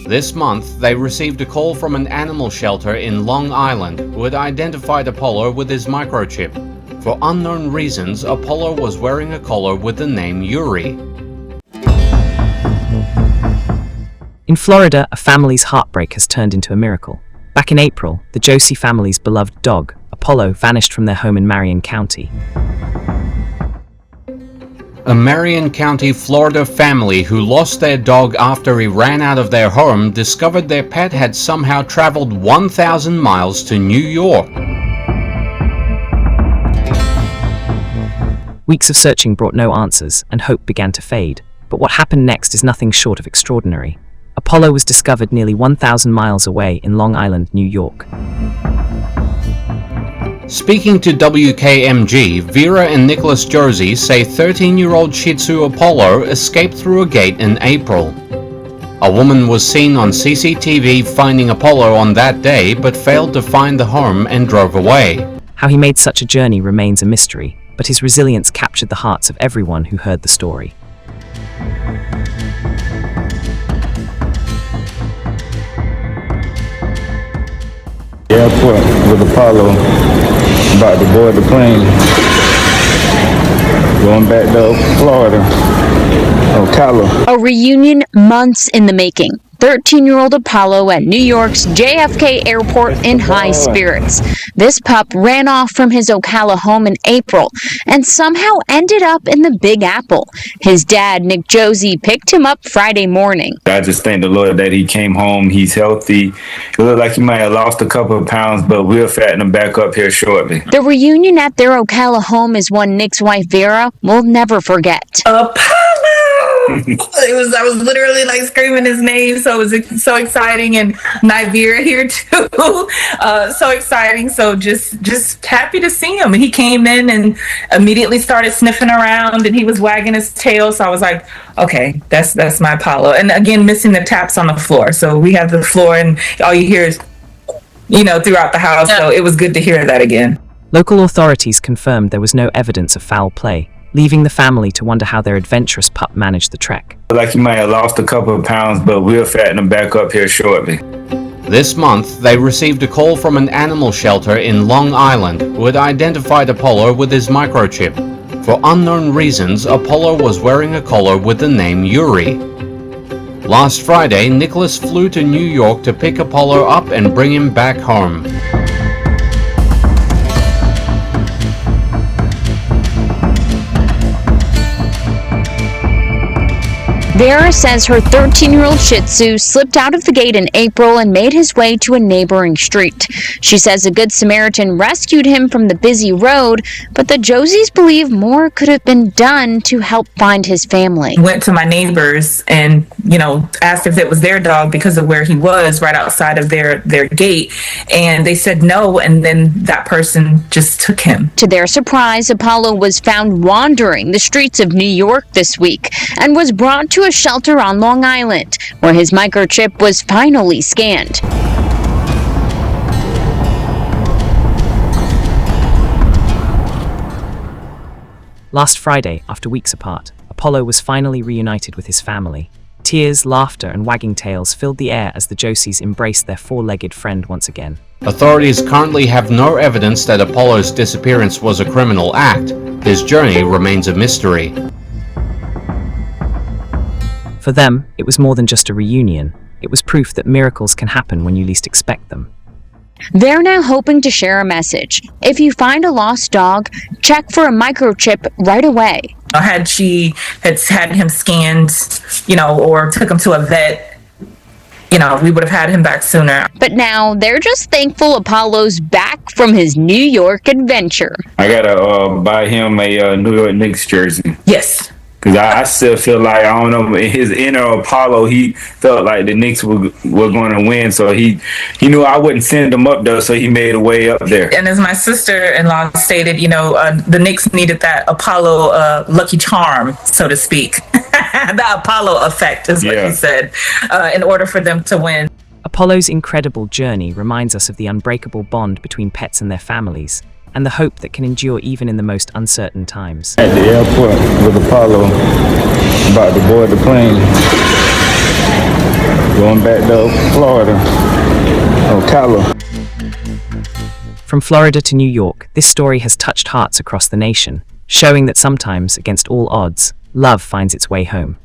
This month, they received a call from an animal shelter in Long Island who had identified Apollo with his microchip. For unknown reasons, Apollo was wearing a collar with the name Yuri. In Florida, a family's heartbreak has turned into a miracle. Back in April, the Josey family's beloved dog, Apollo, vanished from their home in Marion County. A Marion County, Florida family who lost their dog after he ran out of their home discovered their pet had somehow traveled 1,000 miles to New York. Weeks of searching brought no answers, and hope began to fade. But what happened next is nothing short of extraordinary. Apollo was discovered nearly 1,000 miles away in Long Island, New York. Speaking to WKMG, Vera and Nicholas Josey say 13-year-old Shih Tzu Apollo escaped through a gate in April. A woman was seen on CCTV finding Apollo on that day but failed to find the home and drove away. How he made such a journey remains a mystery, but his resilience captured the hearts of everyone who heard the story. Airport with Apollo, about to board the plane, going back to Florida, Ocala. A reunion months in the making. 13-year-old Apollo at New York's JFK Airport in high spirits. This pup ran off from his Ocala home in April and somehow ended up in the Big Apple. His dad, Nick Josey, picked him up Friday morning. I just thank the Lord that he came home. He's healthy. It looked like he might have lost a couple of pounds, but we'll fatten him back up here shortly. The reunion at their Ocala home is one Nick's wife, Vera, will never forget. Apollo! I was literally like screaming his name, so it was so exciting, and Vera here too. So exciting. So just happy to see him. And he came in and immediately started sniffing around, and he was wagging his tail. So I was like, okay, that's my Apollo. And again, missing the taps on the floor. So we have the floor, and all you hear is, throughout the house. So it was good to hear that again. Local authorities confirmed there was no evidence of foul play, leaving the family to wonder how their adventurous pup managed the trek. Like he might have lost a couple of pounds, but we'll fatten him back up here shortly. This month, they received a call from an animal shelter in Long Island who had identified Apollo with his microchip. For unknown reasons, Apollo was wearing a collar with the name Yuri. Last Friday, Nicholas flew to New York to pick Apollo up and bring him back home. Vera says her 13-year-old Shih Tzu slipped out of the gate in April and made his way to a neighboring street. She says a Good Samaritan rescued him from the busy road, but the Joseys believe more could have been done to help find his family. Went to my neighbors and, asked if it was their dog because of where he was right outside of their gate. And they said no, and then that person just took him. To their surprise, Apollo was found wandering the streets of New York this week and was brought to a shelter on Long Island, where his microchip was finally scanned. Last Friday, after weeks apart, Apollo was finally reunited with his family. Tears, laughter, and wagging tails filled the air as the Joseys embraced their four-legged friend once again. Authorities currently have no evidence that Apollo's disappearance was a criminal act. His journey remains a mystery. For them, it was more than just a reunion. It was proof that miracles can happen when you least expect them. They're now hoping to share a message. If you find a lost dog, check for a microchip right away. Had she had him scanned, or took him to a vet, we would have had him back sooner. But now they're just thankful Apollo's back from his New York adventure. I gotta buy him a New York Knicks jersey. Yes. Because I still feel like, I don't know, in his inner Apollo, he felt like the Knicks were going to win. So he knew I wouldn't send him up there, so he made a way up there. And as my sister-in-law stated, the Knicks needed that Apollo lucky charm, so to speak. The Apollo effect is what he said, in order for them to win. Apollo's incredible journey reminds us of the unbreakable bond between pets and their families, and the hope that can endure even in the most uncertain times. At the airport with Apollo, about to board the plane, Going back to Florida. Ocala. From Florida to New York, this story has touched hearts across the nation, showing that sometimes, against all odds, love finds its way home.